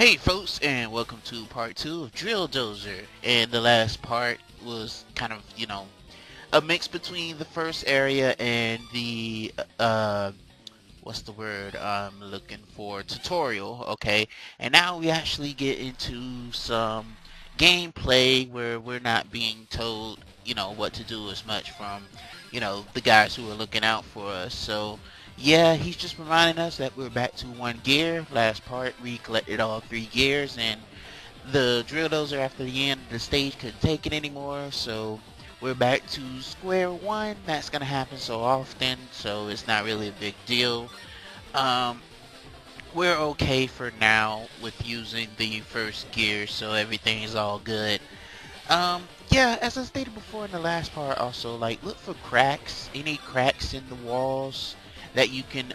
Hey folks, and welcome to part 2 of Drill Dozer. And the last part was kind of, a mix between the first area and the, what's the word I'm looking for, tutorial, okay? And now we actually get into some gameplay where we're not being told, what to do as much from, the guys who are looking out for us. So, yeah, he's just reminding us that we're back to one gear. Last part, we collected all 3 gears, and the drill dozer after the end of the stage couldn't take it anymore, so we're back to square one. That's gonna happen so often, so it's not really a big deal. Um, we're okay for now with using the first gear, so everything is all good. Yeah, as I stated before in the last part also, like, look for cracks, any cracks in the walls that you can,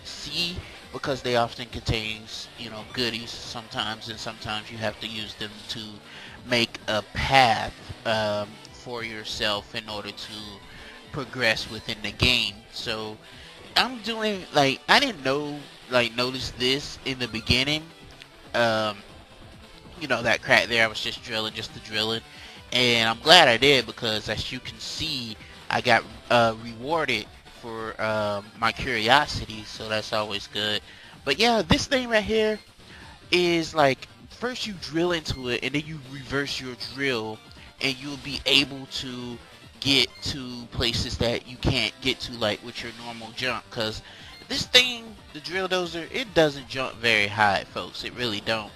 see, because they often contains, goodies sometimes, and sometimes you have to use them to make a path, for yourself in order to progress within the game. So, I'm doing, like, I didn't notice this in the beginning, um, that crack there. I was just drilling just to drill it, and I'm glad I did, because as you can see, I got rewarded for my curiosity, so that's always good. But yeah, this thing right here is like, first you drill into it and then you reverse your drill, and you'll be able to get to places that you can't get to, like with your normal jump, because this thing, the drill dozer, it doesn't jump very high, folks. It really don't.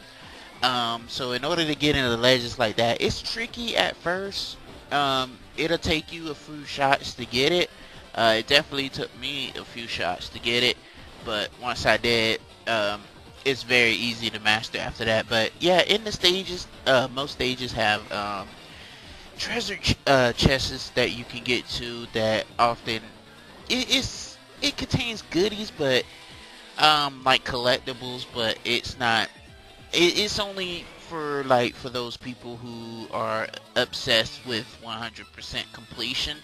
So in order to get into the ledges like that, it's tricky at first. It'll take you a few shots to get it. It definitely took me a few shots to get it, but once I did, it's very easy to master after that. But yeah, in the stages, most stages have treasure chests that you can get to, that often it contains goodies, but like collectibles, but it's not. It's only for, like, for those people who are obsessed with 100% completion.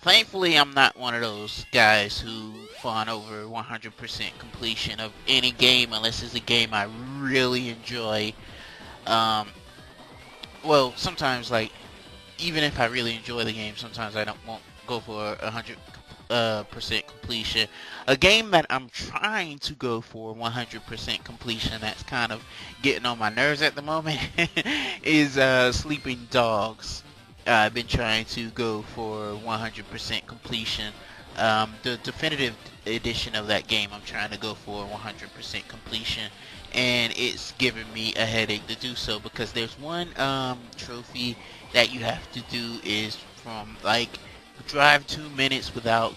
Thankfully, I'm not one of those guys who fawn over 100% completion of any game unless it's a game I really enjoy. Um, well, sometimes, like, even if I really enjoy the game, sometimes I don't won't go for 100% completion. A game that I'm trying to go for 100% completion, that's kind of getting on my nerves at the moment, is Sleeping Dogs. I've been trying to go for 100% completion. The definitive edition of that game, I'm trying to go for 100% completion, and it's giving me a headache to do so, because there's one trophy that you have to do, is from, like, drive 2 minutes without,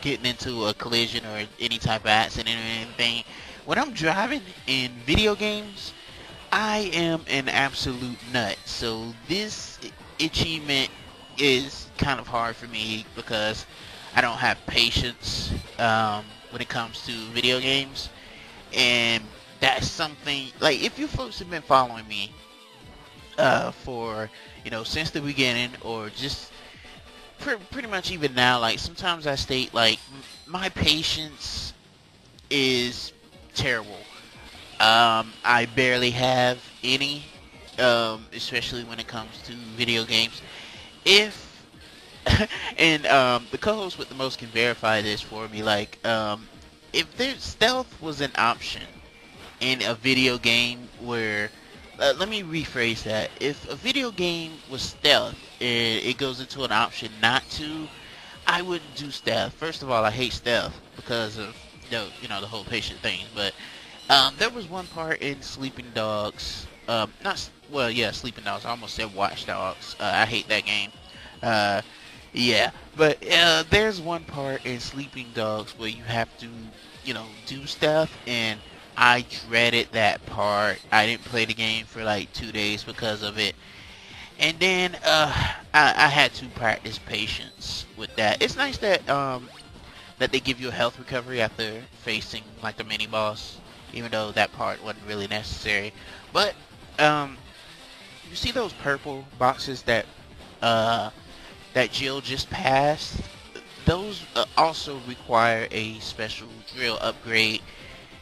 getting into a collision or any type of accident or anything. When I'm driving in video games, I am an absolute nut. So this achievement is kind of hard for me, because I don't have patience when it comes to video games. And that's something, like, if you folks have been following me for, since the beginning, or just pretty much even now, like, sometimes I state, like, my patience is terrible. I barely have any, especially when it comes to video games. If and the co-host with the most can verify this for me. Like, if there's stealth was an option in a video game where, let me rephrase that. If a video game was stealth and it goes into an option not to, I wouldn't do stealth. First of all, I hate stealth because of, the whole patient thing. But there was one part in Sleeping Dogs. Not well, yeah, Sleeping Dogs. I almost said Watch Dogs. I hate that game. Uh, yeah, but there's one part in Sleeping Dogs where you have to, do stuff, and I dreaded that part. I didn't play the game for like 2 days because of it. And then I had to practice patience with that. It's nice that they give you a health recovery after facing, like, the mini boss, even though that part wasn't really necessary. But um, you see those purple boxes uh, that Jill just passed? Those also require a special drill upgrade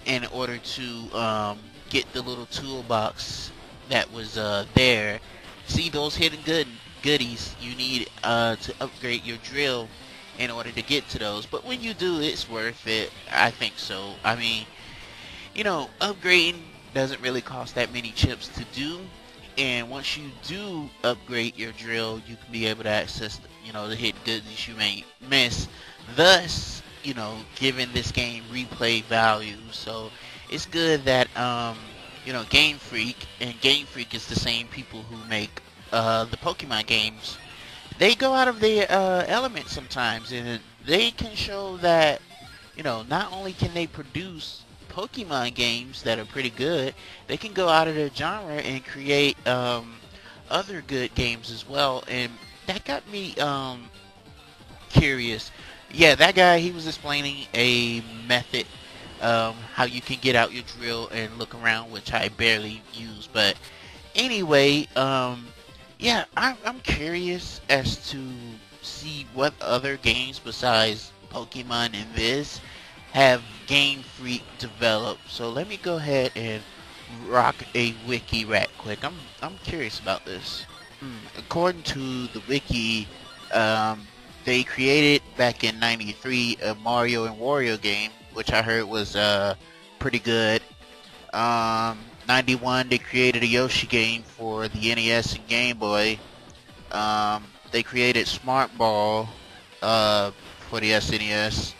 in order to get the little toolbox that was there. See those hidden goodies you need to upgrade your drill in order to get to those. But when you do, it's worth it. I think so. I mean, upgrading doesn't really cost that many chips to do. And once you do upgrade your drill, you can be able to access, the hidden goodies you may miss. Thus, giving this game replay value. So it's good that, Game Freak, and Game Freak is the same people who make the Pokemon games. They go out of their element sometimes, and they can show that, not only can they produce Pokemon games that are pretty good, they can go out of their genre and create other good games as well. And that got me curious. Yeah, that guy, he was explaining a method how you can get out your drill and look around, which I barely use. But anyway, yeah, I'm curious as to see what other games besides Pokemon and this have Game Freak developed. So let me go ahead and rock a wiki right quick. I'm curious about this. According to the wiki, they created back in '93 a Mario and Wario game, which I heard was pretty good. '91 they created a Yoshi game for the NES and Game Boy. They created Smart Ball for the SNES,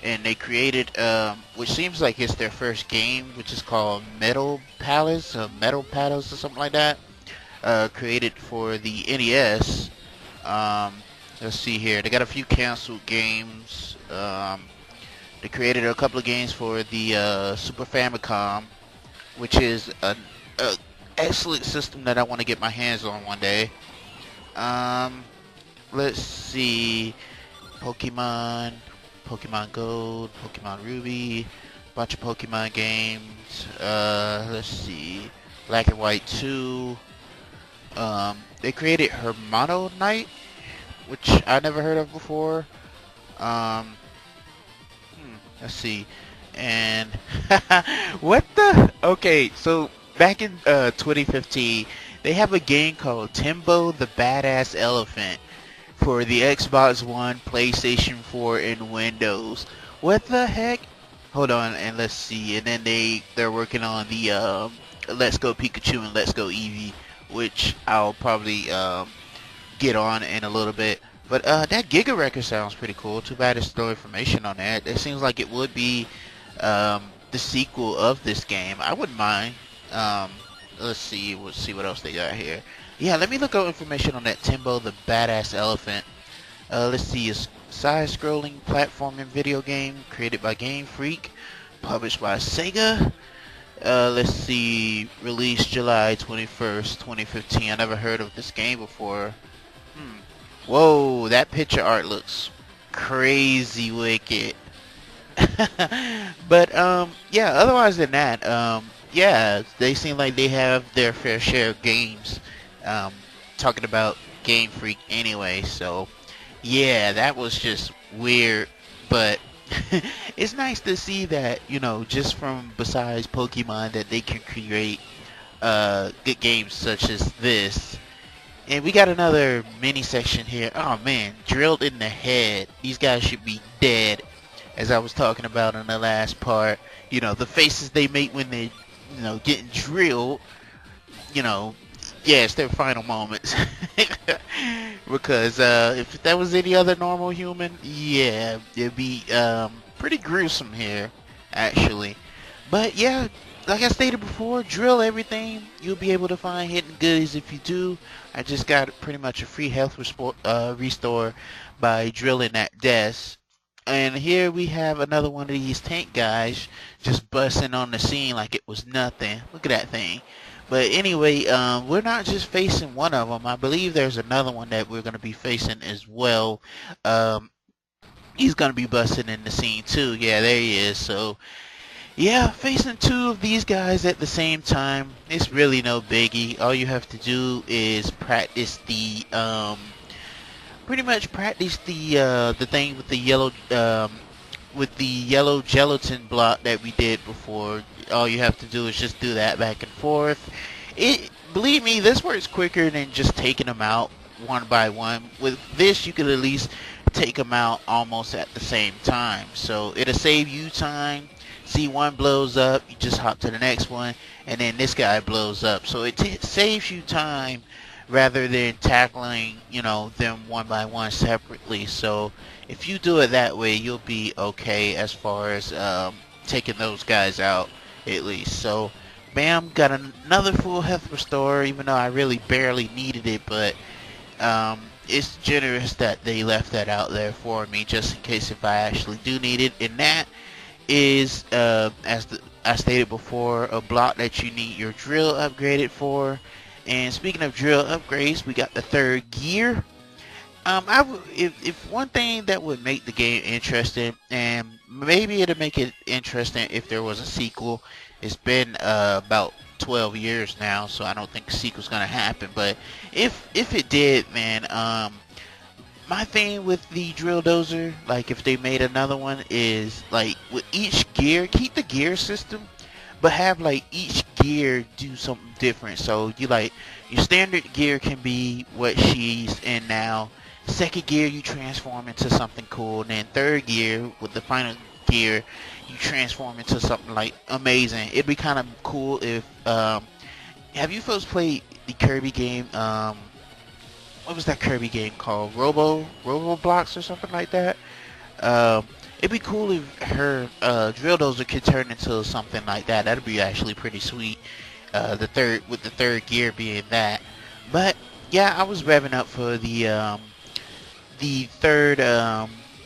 and they created which seems like it's their first game, which is called Metal Palace or something like that. Created for the NES. Let's see here. They got a few canceled games. They created a couple of games for the Super Famicom, which is an excellent system that I want to get my hands on one day. Let's see. Pokemon Gold, Pokemon Ruby, bunch of Pokemon games. Let's see. Black and White 2. They created Hermano Knight, which I never heard of before. Let's see. And what the? Okay, so back in 2015, they have a game called Timbo the Badass Elephant for the Xbox One, PlayStation 4, and Windows. What the heck? Hold on, and let's see. And then they're working on the Let's Go Pikachu and Let's Go Eevee, which I'll probably get on in a little bit. But that Giga record sounds pretty cool. Too bad there's no information on that. It seems like it would be the sequel of this game. I wouldn't mind. Let's see what else they got here. Yeah, let me look up information on that Timbo the Badass Elephant. Let's see, a side-scrolling platforming video game created by Game Freak, published by Sega. Let's see, released July 21st, 2015. I never heard of this game before. Whoa, that picture art looks crazy wicked. But yeah, otherwise than that, yeah, they seem like they have their fair share of games. Talking about Game Freak anyway, so yeah, that was just weird, but it's nice to see that, just from besides Pokemon, that they can create good games such as this. And we got another mini section here. Oh man, drilled in the head. These guys should be dead, as I was talking about in the last part. The faces they make when they, getting drilled, yeah, it's their final moments. Because if that was any other normal human, yeah, it'd be pretty gruesome here, actually. But yeah, like I stated before, drill everything. You'll be able to find hidden goodies if you do. I just got pretty much a free health restore by drilling that desk. And here we have another one of these tank guys just busting on the scene like it was nothing. Look at that thing. But anyway, we're not just facing one of them. I believe there's another one that we're going to be facing as well. He's going to be busting in the scene too. Yeah, there he is. So, yeah, facing two of these guys at the same time, it's really no biggie. All you have to do is practice the, pretty much practice the thing with the yellow, with the yellow gelatin block that we did before, all you have to do is just do that back and forth. Believe me, this works quicker than just taking them out one by one. With this, you could at least take them out almost at the same time. So it'll save you time. See, one blows up, you just hop to the next one, and then this guy blows up. So it saves you time rather than tackling, them one by one separately. So if you do it that way, you'll be okay as far as taking those guys out at least. So bam, got another full health restore, even though I really barely needed it, but it's generous that they left that out there for me just in case if I actually do need it. And that is, I stated before, a block that you need your drill upgraded for. And speaking of drill upgrades, we got the third gear. If one thing that would make the game interesting, and maybe it'll make it interesting if there was a sequel. It's been about 12 years now, so I don't think a sequel's gonna happen. But if it did, man, my thing with the Drill Dozer, like if they made another one, is like with each gear, keep the gear system, but have like each gear do something different. So you like your standard gear can be what she's in now. Second gear, you transform into something cool. And then third gear, with the final gear, you transform into something like amazing. It'd be kind of cool if have you folks played the Kirby game? What was that Kirby game called? Robo Blocks or something like that. It'd be cool if her Drill Dozer could turn into something like that. That'd be actually pretty sweet. The third gear being that. But yeah, I was revving up for the third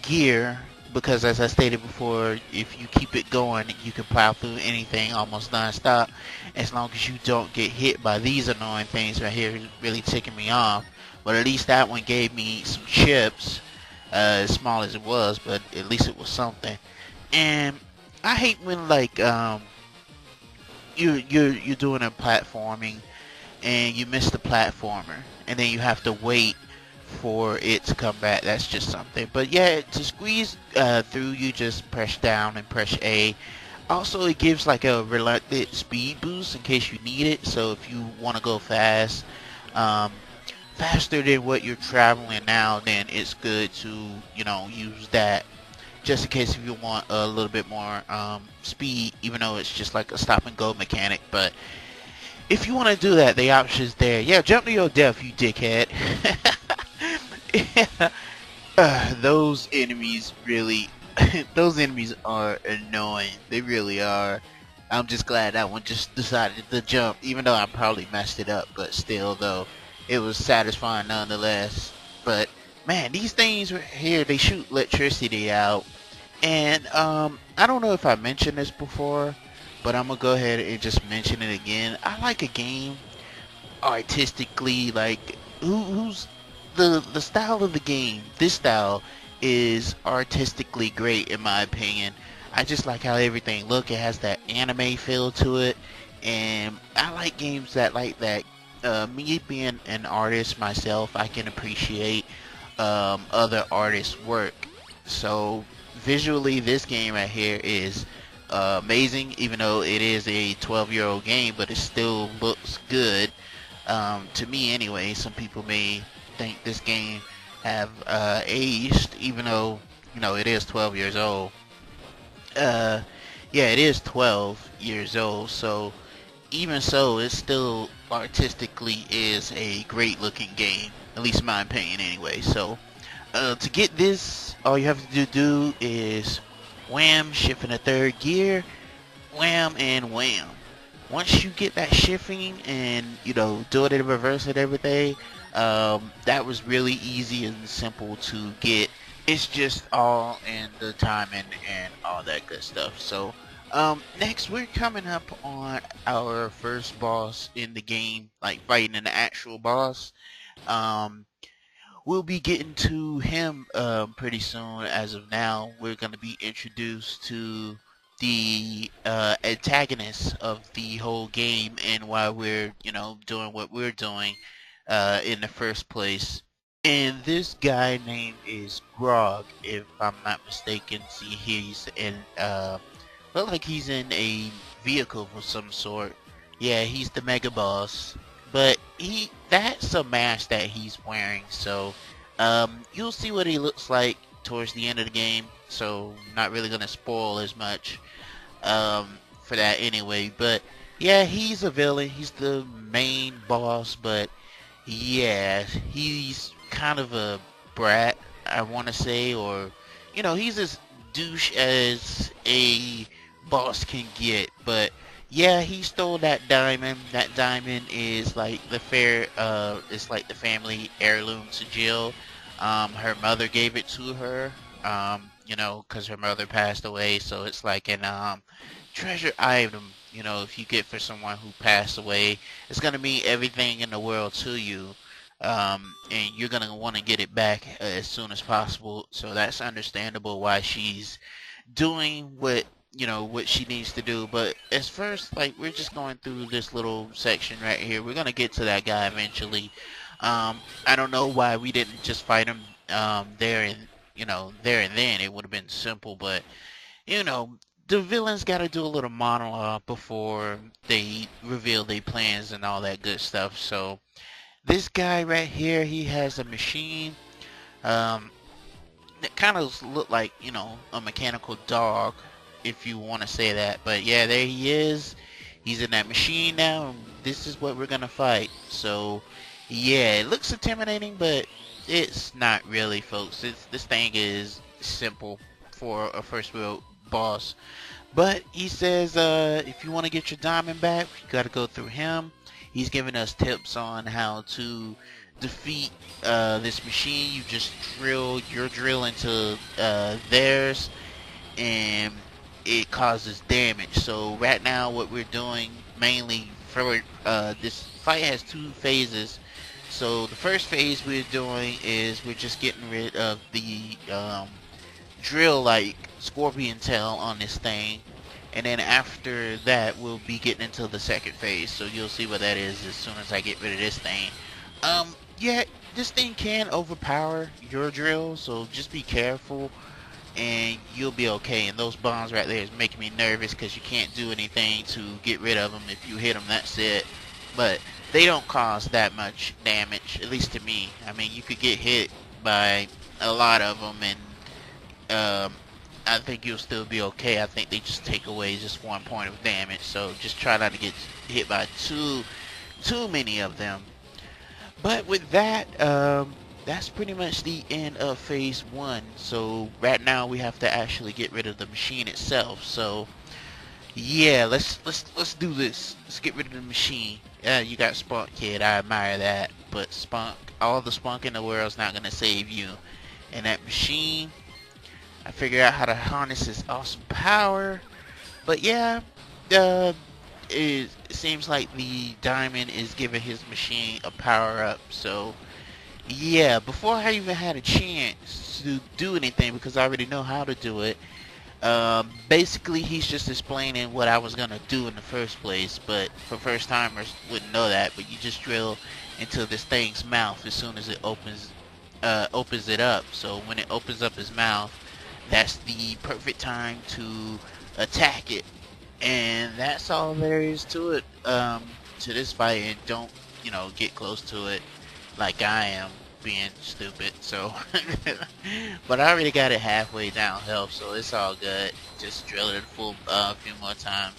gear, because as I stated before, if you keep it going, you can plow through anything almost non-stop, as long as you don't get hit by these annoying things right here, really ticking me off. But at least that one gave me some chips, as small as it was, but at least it was something. And I hate when like you're doing a platforming and you miss the platformer, and then you have to wait for it to come back. That's just something. But yeah, to squeeze through, you just press down and press A. Also, it gives like a reluctant speed boost in case you need it. So if you want to go fast, faster than what you're traveling now, then it's good to use that just in case if you want a little bit more speed, even though it's just like a stop and go mechanic. But if you want to do that, the option's there. Yeah, jump to your death, you dickhead. Those enemies really, those enemies are annoying. They really are. I'm just glad that one just decided to jump, even though I probably messed it up. But still, though, it was satisfying nonetheless. But man, these things right here, they shoot electricity out. And I don't know if I mentioned this before, but I'm gonna go ahead and just mention it again. I like a game artistically, like who's the style of the game. This style is artistically great in my opinion. I just like how everything look. It has that anime feel to it, and I like games that like that. Me being an artist myself, I can appreciate other artists' work. So visually, this game right here is amazing. Even though it is a 12-year-old game, but it still looks good. To me anyway. Some people may think this game have aged, even though it is 12 years old. Uh, yeah, it is 12 years old. So even so, it still artistically is a great looking game, at least in my opinion anyway. So to get this, all you have to do is wham, shift in the third gear, wham and wham. Once you get that shifting and do it in reverse and everything, that was really easy and simple to get. It's just all in the timing and all that good stuff. So next we're coming up on our first boss in the game, like fighting an actual boss. um we'll be getting to him pretty soon. As of now, we're going to be introduced to the antagonist of the whole game, and why we're doing what we're doing in the first place. And this guy name is Grog, if I'm not mistaken. See, he's in look like he's in a vehicle of some sort. Yeah, he's the mega boss. But that's a mask that he's wearing, so you'll see what he looks like towards the end of the game. So not really gonna spoil as much for that anyway. But yeah, he's a villain. He's the main boss, but yeah, he's kind of a brat, I want to say, or he's as douche as a boss can get. But yeah, he stole that diamond. That diamond is like it's like the family heirloom to Jill. Her mother gave it to her. Because her mother passed away, so it's like an treasure item. If you get for someone who passed away, it's gonna mean everything in the world to you, and you're gonna want to get it back as soon as possible. So that's understandable why she's doing what she needs to do. But as first, like, we're just going through this little section right here. We're gonna get to that guy eventually. I don't know why we didn't just fight him there and then. It would have been simple, but you know, the villains got to do a little monologue before they reveal their plans and all that good stuff. So this guy right here, he has a machine um, that kind of look like a mechanical dog, if you want to say that. But yeah, there he is. He's in that machine now. And this is what we're gonna fight. So yeah, it looks intimidating, but it's not really, folks. This thing is simple for a first world boss. But he says, if you want to get your diamond back, you got to go through him. He's giving us tips on how to defeat this machine. You just drill your drill into theirs, and it causes damage. So right now, what we're doing mainly for this fight has two phases. So the first phase we're doing is we're just getting rid of the drill like scorpion tail on this thing, and then after that we'll be getting into the second phase. So you'll see what that is as soon as I get rid of this thing. Yeah, this thing can overpower your drill, so just be careful and you'll be okay. And those bombs right there is making me nervous because you can't do anything to get rid of them. If you hit them, that's it. But they don't cause that much damage, at least to me. I mean, you could get hit by a lot of them, and I think you'll still be okay. I think they just take away just 1 point of damage, so just try not to get hit by too many of them. But with that, that's pretty much the end of phase one. So right now we have to actually get rid of the machine itself. So yeah, let's do this. Let's get rid of the machine. Yeah, you got Spunk, kid. I admire that. But Spunk, all the Spunk in the world is not gonna save you. And that machine, I figured out how to harness his awesome power. But yeah, it seems like the diamond is giving his machine a power up. So yeah, before I even had a chance to do anything, because I already know how to do it, basically he's just explaining what I was gonna do in the first place. But for first timers wouldn't know that, but you just drill into this thing's mouth as soon as it opens it up. So when it opens up his mouth, that's the perfect time to attack it. And that's all there is to it, to this fight. And don't get close to it like I am being stupid. So but I already got it halfway down health, so it's all good. Just drill it full a few more times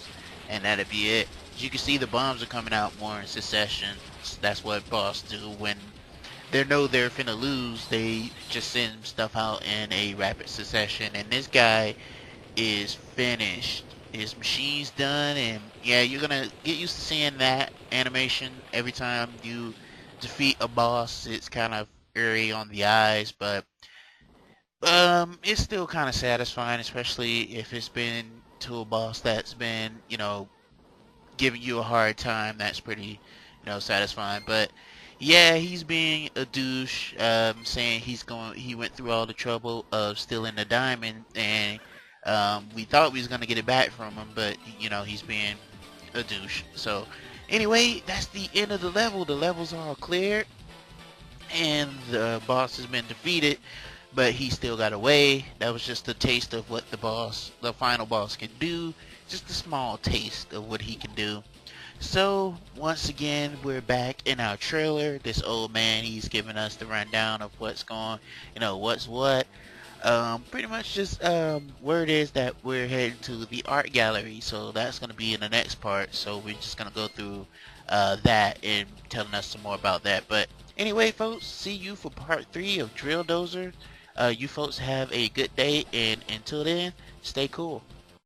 and that'll be it. As you can see, the bombs are coming out more in succession. That's what boss do when they know they're finna lose. They just send stuff out in a rapid succession, and this guy is finished. His machine's done, and yeah, you're gonna get used to seeing that animation every time you defeat a boss. It's kind of eerie on the eyes, but it's still kind of satisfying, especially if it's been to a boss that's been giving you a hard time. That's pretty satisfying. But yeah, he's being a douche, saying he went through all the trouble of stealing the diamond, and we thought we was gonna get it back from him, but he's being a douche. So anyway, that's the end of the level. The levels are all cleared, and the boss has been defeated, but he still got away. That was just a taste of what the final boss can do. Just a small taste of what he can do. So once again, we're back in our trailer. This old man, he's giving us the rundown of what's going, what's what. Pretty much just word is that we're heading to the art gallery, so that's going to be in the next part. So we're just going to go through that and telling us some more about that. But anyway, folks, see you for part 3 of Drill Dozer. You folks have a good day, and until then, stay cool.